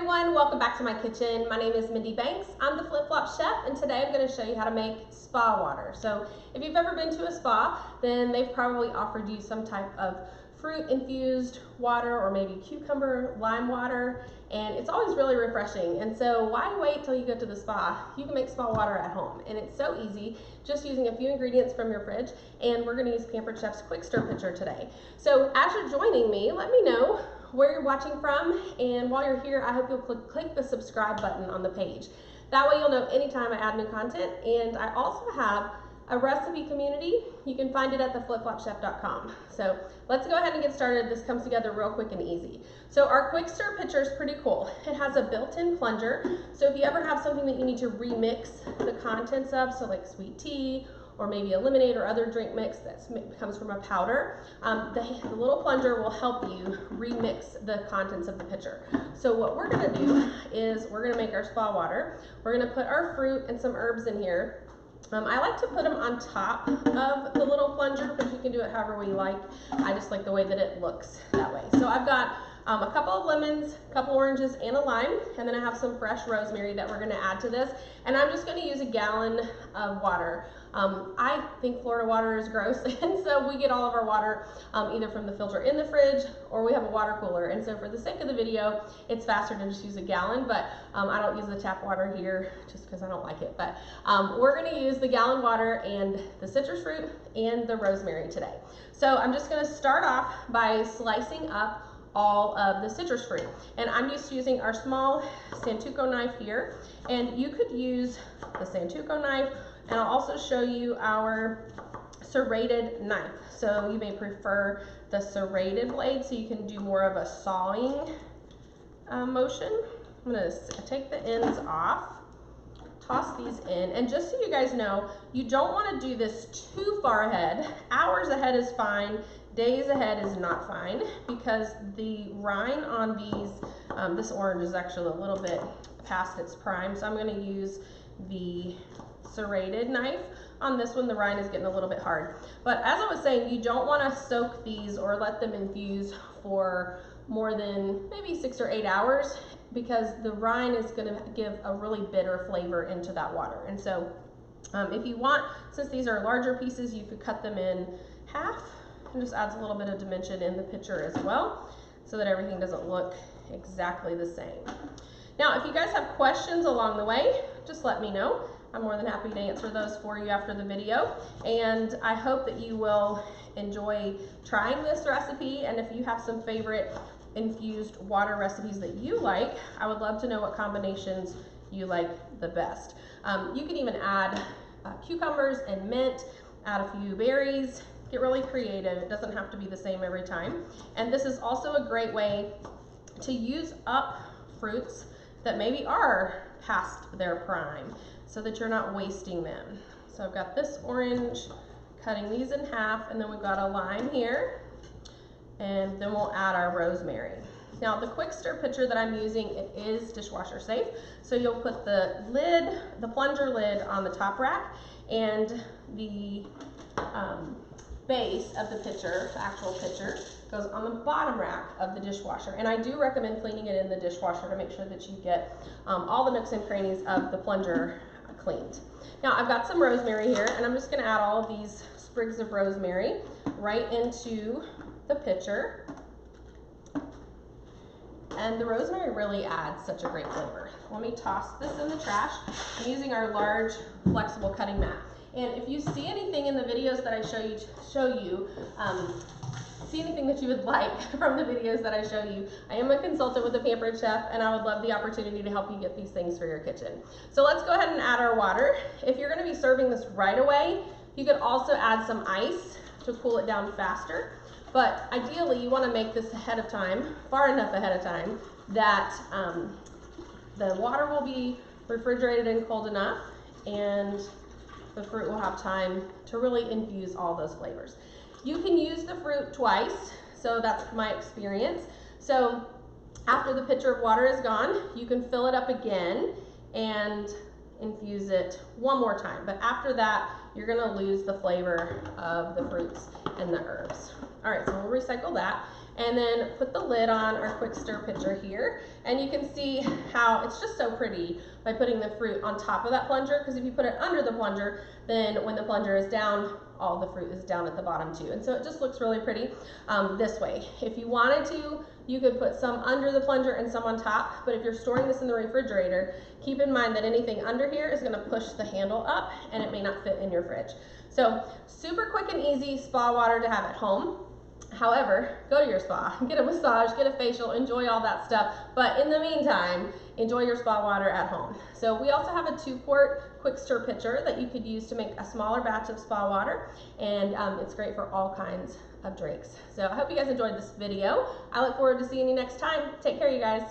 everyone, welcome back to my kitchen. My name is Mindy Banks. I'm the flip-flop chef, and today I'm going to show you how to make spa water. So if you've ever been to a spa, then they've probably offered you some type of fruit infused water or maybe cucumber lime water, and it's always really refreshing. And so why wait till you go to the spa? You can make spa water at home, and it's so easy, just using a few ingredients from your fridge. And we're going to use Pampered Chef's quick stir pitcher today. So as you're joining me, let me know where you're watching from, and while you're here, I hope you'll click the subscribe button on the page. That way you'll know anytime I add new content. And I also have a recipe community. You can find it at theflipflopchef.com. So let's go ahead and get started. This comes together real quick and easy. So our quick stir pitcher is pretty cool. It has a built-in plunger. So if you ever have something that you need to remix the contents of, so like sweet tea, or maybe a lemonade or other drink mix that comes from a powder, the little plunger will help you remix the contents of the pitcher. So what we're gonna do is we're gonna make our spa water. We're gonna put our fruit and some herbs in here. I like to put them on top of the little plunger, but you can do it however way you like. I just like the way that it looks that way. So I've got a couple of lemons, a couple oranges, and a lime, and then I have some fresh rosemary that we're gonna add to this. And I'm just gonna use a gallon of water. I think Florida water is gross, and so we get all of our water either from the filter in the fridge or we have a water cooler. And so for the sake of the video, it's faster to just use a gallon, but I don't use the tap water here just because I don't like it. But we're gonna use the gallon water and the citrus fruit and the rosemary today. So I'm just gonna start off by slicing up all of the citrus fruit. And I'm just using our small Santoku knife here, and you could use the Santoku knife, and I'll also show you our serrated knife. So you may prefer the serrated blade so you can do more of a sawing motion. I'm gonna take the ends off, toss these in, and just so you guys know, you don't wanna do this too far ahead. Hours ahead is fine. Days ahead is not fine, because the rind on these, this orange is actually a little bit past its prime, so I'm going to use the serrated knife. On this one, the rind is getting a little bit hard. But as I was saying, you don't want to soak these or let them infuse for more than maybe 6 or 8 hours, because the rind is going to give a really bitter flavor into that water. And so if you want, since these are larger pieces, you could cut them in half. And just adds a little bit of dimension in the pitcher as well, so that everything doesn't look exactly the same. Now, if you guys have questions along the way, just let me know. I'm more than happy to answer those for you after the video. And I hope that you will enjoy trying this recipe. And if you have some favorite infused water recipes that you like, I would love to know what combinations you like the best. You can even add cucumbers and mint, add a few berries. Get really creative. It doesn't have to be the same every time. And this is also a great way to use up fruits that maybe are past their prime, so that you're not wasting them. So I've got this orange, cutting these in half, and then we've got a lime here, and then we'll add our rosemary. Now the quick stir pitcher that I'm using, it is dishwasher safe. So you'll put the lid, the plunger lid, on the top rack, and the base of the pitcher, the actual pitcher, goes on the bottom rack of the dishwasher. And I do recommend cleaning it in the dishwasher to make sure that you get all the nooks and crannies of the plunger cleaned. Now I've got some rosemary here, and I'm just gonna add all of these sprigs of rosemary right into the pitcher. And the rosemary really adds such a great flavor. Let me toss this in the trash. I'm using our large flexible cutting mat. And if you see anything in the videos that I show you, see anything that you would like from the videos that I show you, I am a consultant with the Pampered Chef, and I would love the opportunity to help you get these things for your kitchen. So let's go ahead and add our water. If you're going to be serving this right away, you could also add some ice to cool it down faster. But ideally, you want to make this ahead of time, far enough ahead of time, that the water will be refrigerated and cold enough, and the fruit will have time to really infuse all those flavors. You can use the fruit twice, so that's my experience. So after the pitcher of water is gone, you can fill it up again and infuse it one more time. But after that, you're gonna lose the flavor of the fruits and the herbs. All right, so we'll recycle that. and then put the lid on our quick stir pitcher here. And you can see how it's just so pretty by putting the fruit on top of that plunger, because if you put it under the plunger, then when the plunger is down, all the fruit is down at the bottom too. And so it just looks really pretty this way. If you wanted to, you could put some under the plunger and some on top, but if you're storing this in the refrigerator, keep in mind that anything under here is gonna push the handle up and it may not fit in your fridge. So super quick and easy spa water to have at home. However, go to your spa, get a massage, get a facial, enjoy all that stuff. But in the meantime, enjoy your spa water at home. So we also have a 2-quart quick stir pitcher that you could use to make a smaller batch of spa water. And it's great for all kinds of drinks. So I hope you guys enjoyed this video. I look forward to seeing you next time. Take care, you guys.